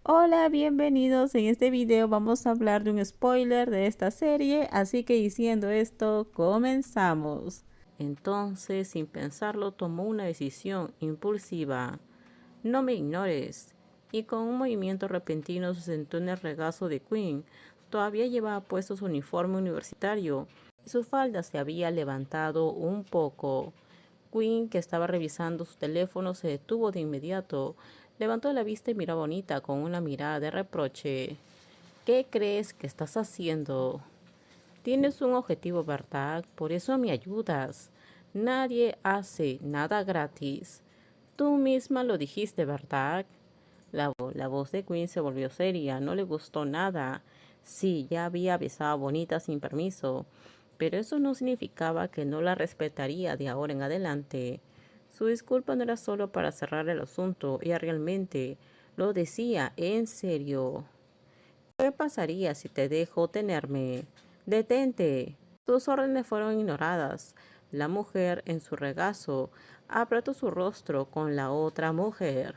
Hola, bienvenidos. En este video vamos a hablar de un spoiler de esta serie, así que diciendo esto, comenzamos. Entonces, sin pensarlo, tomó una decisión impulsiva. No me ignores. Y con un movimiento repentino se sentó en el regazo de Quinn. Todavía llevaba puesto su uniforme universitario y su falda se había levantado un poco. Quinn, que estaba revisando su teléfono, se detuvo de inmediato. Levantó la vista y miró a Bonita con una mirada de reproche. ¿Qué crees que estás haciendo? Tienes un objetivo, ¿verdad? Por eso me ayudas. Nadie hace nada gratis. Tú misma lo dijiste, ¿verdad? La voz de Quinn se volvió seria. No le gustó nada. Sí, ya había besado a Bonita sin permiso, pero eso no significaba que no la respetaría de ahora en adelante. Su disculpa no era solo para cerrar el asunto, ella realmente lo decía en serio. ¿Qué pasaría si te dejo tenerme? Detente. Sus órdenes fueron ignoradas. La mujer, en su regazo, apretó su rostro con la otra mujer.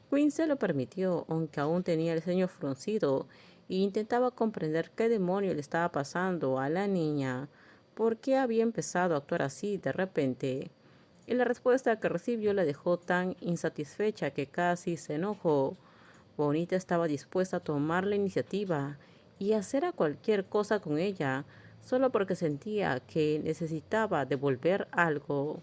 Quinn se lo permitió, aunque aún tenía el ceño fruncido, e intentaba comprender qué demonio le estaba pasando a la niña. ¿Por qué había empezado a actuar así de repente? Y la respuesta que recibió la dejó tan insatisfecha que casi se enojó. Bonita estaba dispuesta a tomar la iniciativa y hacer a cualquier cosa con ella, solo porque sentía que necesitaba devolver algo.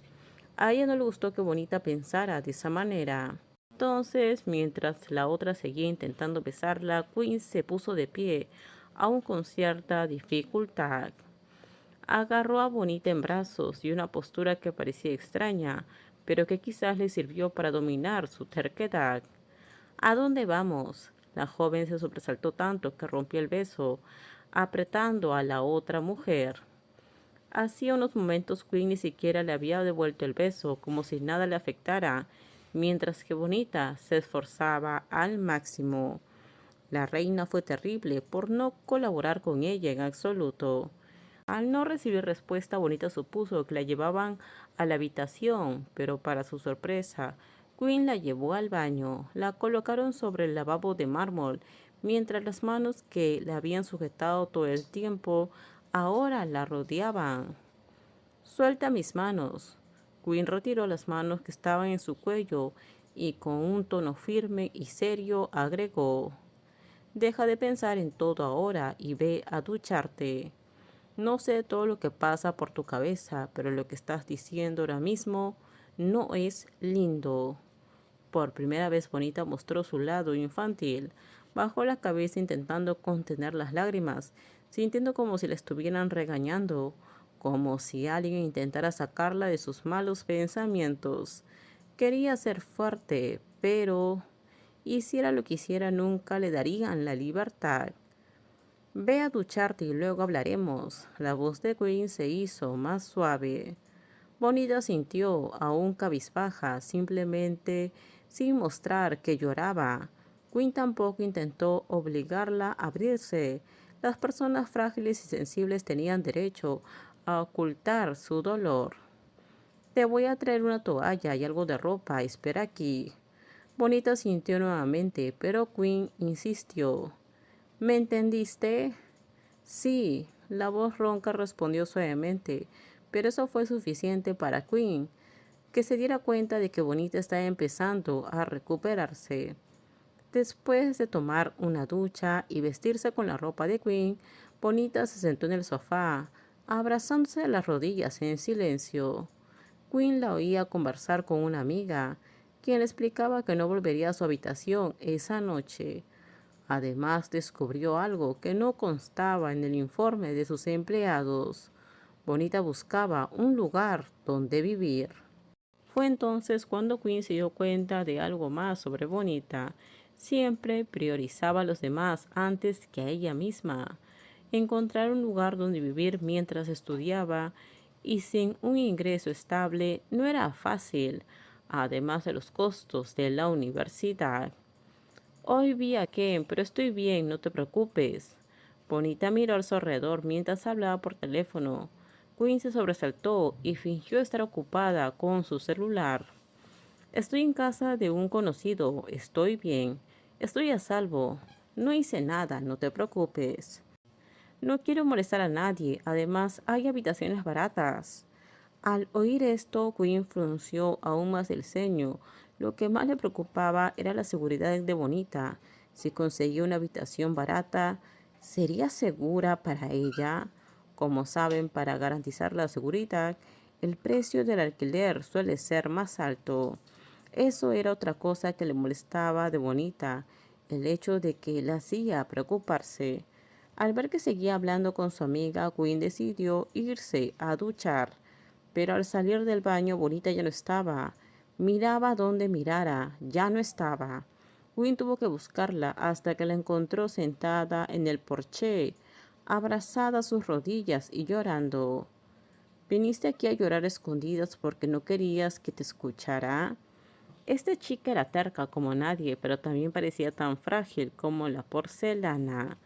A ella no le gustó que Bonita pensara de esa manera. Entonces, mientras la otra seguía intentando besarla, Quinn se puso de pie, aún con cierta dificultad. Agarró a Bonita en brazos y una postura que parecía extraña, pero que quizás le sirvió para dominar su terquedad. ¿A dónde vamos? La joven se sobresaltó tanto que rompió el beso, apretando a la otra mujer. Hacía unos momentos Quinn ni siquiera le había devuelto el beso, como si nada le afectara, mientras que Bonita se esforzaba al máximo. La reina fue terrible por no colaborar con ella en absoluto. Al no recibir respuesta, Bonita supuso que la llevaban a la habitación, pero para su sorpresa, Quinn la llevó al baño. La colocaron sobre el lavabo de mármol, mientras las manos que la habían sujetado todo el tiempo ahora la rodeaban. Suelta mis manos. Quinn retiró las manos que estaban en su cuello y con un tono firme y serio agregó: Deja de pensar en todo ahora y ve a ducharte. No sé todo lo que pasa por tu cabeza, pero lo que estás diciendo ahora mismo no es lindo. Por primera vez Bonita mostró su lado infantil. Bajó la cabeza intentando contener las lágrimas, sintiendo como si la estuvieran regañando, como si alguien intentara sacarla de sus malos pensamientos. Quería ser fuerte, pero hiciera lo que hiciera nunca le darían la libertad. Ve a ducharte y luego hablaremos. La voz de Quinn se hizo más suave. Bonita sintió, aún cabizbaja, simplemente sin mostrar que lloraba. Quinn tampoco intentó obligarla a abrirse. Las personas frágiles y sensibles tenían derecho a ocultar su dolor. Te voy a traer una toalla y algo de ropa. Espera aquí. Bonita sintió nuevamente, pero Quinn insistió. ¿Me entendiste? Sí, la voz ronca respondió suavemente, pero eso fue suficiente para Quinn, que se diera cuenta de que Bonita estaba empezando a recuperarse. Después de tomar una ducha y vestirse con la ropa de Quinn, Bonita se sentó en el sofá, abrazándose las rodillas en silencio. Quinn la oía conversar con una amiga, quien le explicaba que no volvería a su habitación esa noche. Además, descubrió algo que no constaba en el informe de sus empleados. Bonita buscaba un lugar donde vivir. Fue entonces cuando Quinn se dio cuenta de algo más sobre Bonita. Siempre priorizaba a los demás antes que a ella misma. Encontrar un lugar donde vivir mientras estudiaba y sin un ingreso estable no era fácil, además de los costos de la universidad. Hoy vi a Ken, pero estoy bien, no te preocupes. Bonita miró a su alrededor mientras hablaba por teléfono. Quinn se sobresaltó y fingió estar ocupada con su celular. Estoy en casa de un conocido, estoy bien. Estoy a salvo. No hice nada, no te preocupes. No quiero molestar a nadie, además hay habitaciones baratas. Al oír esto, Quinn frunció aún más el ceño. Lo que más le preocupaba era la seguridad de Bonita. Si conseguía una habitación barata, ¿sería segura para ella? Como saben, para garantizar la seguridad, el precio del alquiler suele ser más alto. Eso era otra cosa que le molestaba de Bonita, el hecho de que la hacía preocuparse. Al ver que seguía hablando con su amiga, Quinn decidió irse a duchar. Pero al salir del baño, Bonita ya no estaba. Miraba donde mirara, ya no estaba. Quinn tuvo que buscarla hasta que la encontró sentada en el porche, abrazada a sus rodillas y llorando. ¿Viniste aquí a llorar a escondidas porque no querías que te escuchara? Esta chica era terca como nadie, pero también parecía tan frágil como la porcelana.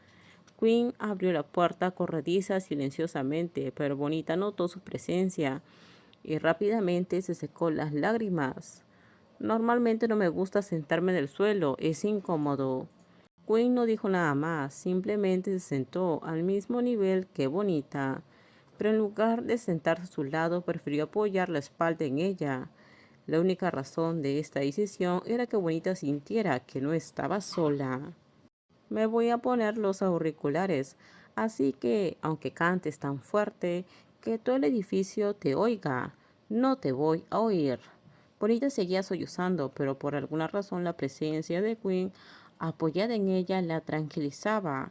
Quinn abrió la puerta corrediza silenciosamente, pero Bonita notó su presencia y rápidamente se secó las lágrimas. Normalmente no me gusta sentarme en el suelo, es incómodo. Quinn no dijo nada más, simplemente se sentó al mismo nivel que Bonita, pero en lugar de sentarse a su lado prefirió apoyar la espalda en ella. La única razón de esta decisión era que Bonita sintiera que no estaba sola. Me voy a poner los auriculares, así que, aunque cantes tan fuerte, que todo el edificio te oiga, no te voy a oír. Bonita seguía sollozando, pero por alguna razón la presencia de Quinn apoyada en ella la tranquilizaba.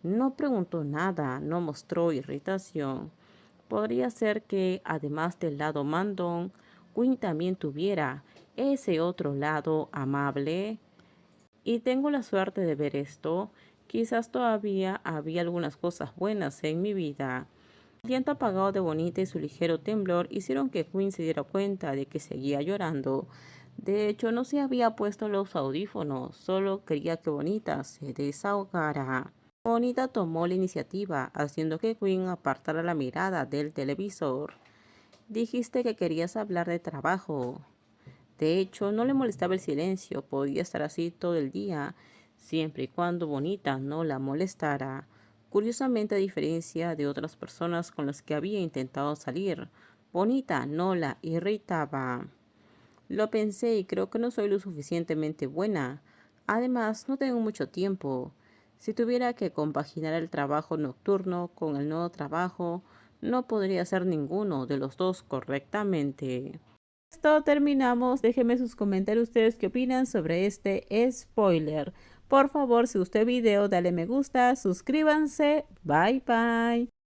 No preguntó nada, no mostró irritación. Podría ser que, además del lado mandón, Quinn también tuviera ese otro lado amable. Y tengo la suerte de ver esto. Quizás todavía había algunas cosas buenas en mi vida. El llanto apagado de Bonita y su ligero temblor hicieron que Quinn se diera cuenta de que seguía llorando. De hecho, no se había puesto los audífonos, solo quería que Bonita se desahogara. Bonita tomó la iniciativa, haciendo que Quinn apartara la mirada del televisor. Dijiste que querías hablar de trabajo. De hecho, no le molestaba el silencio, podía estar así todo el día, siempre y cuando Bonita no la molestara. Curiosamente, a diferencia de otras personas con las que había intentado salir, Bonita no la irritaba. Lo pensé y creo que no soy lo suficientemente buena. Además, no tengo mucho tiempo. Si tuviera que compaginar el trabajo nocturno con el nuevo trabajo, no podría hacer ninguno de los dos correctamente. Esto terminamos. Déjenme sus comentarios ustedes qué opinan sobre este spoiler. Por favor, si gustó el video, dale me gusta, suscríbanse. Bye bye.